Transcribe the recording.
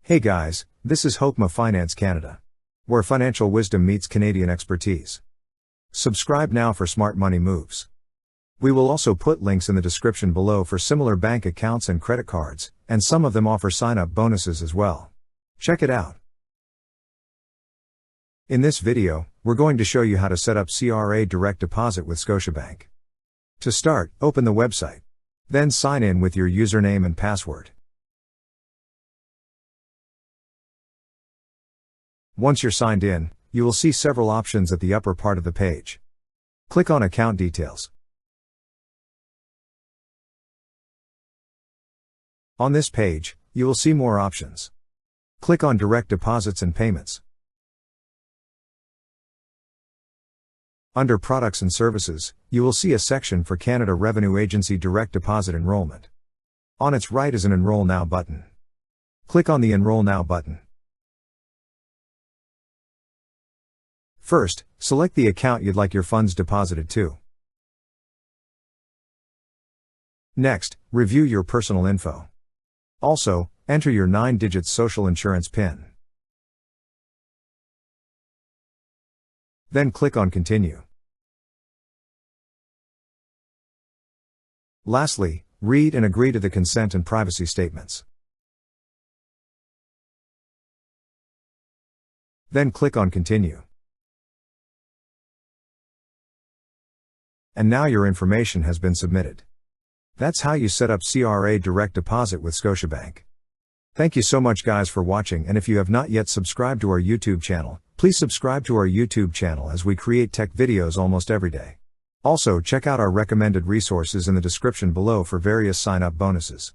Hey guys, this is Hokma Finance Canada, where financial wisdom meets Canadian expertise. Subscribe now for smart money moves. We will also put links in the description below for similar bank accounts and credit cards, and some of them offer sign-up bonuses as well. Check it out. In this video, we're going to show you how to set up CRA direct deposit with Scotiabank. To start, open the website. Then sign in with your username and password. Once you're signed in, you will see several options at the upper part of the page. Click on Account Details. On this page, you will see more options. Click on Direct Deposits and Payments. Under Products and Services, you will see a section for Canada Revenue Agency Direct Deposit Enrollment. On its right is an Enroll Now button. Click on the Enroll Now button. First, select the account you'd like your funds deposited to. Next, review your personal info. Also, enter your 9-digit social insurance PIN. Then click on Continue. Lastly, read and agree to the consent and privacy statements. Then click on Continue. And now your information has been submitted. That's how you set up CRA direct deposit with Scotiabank. Thank you so much guys for watching, and if you have not yet subscribed to our YouTube channel, please subscribe to our YouTube channel as we create tech videos almost every day. Also check out our recommended resources in the description below for various sign-up bonuses.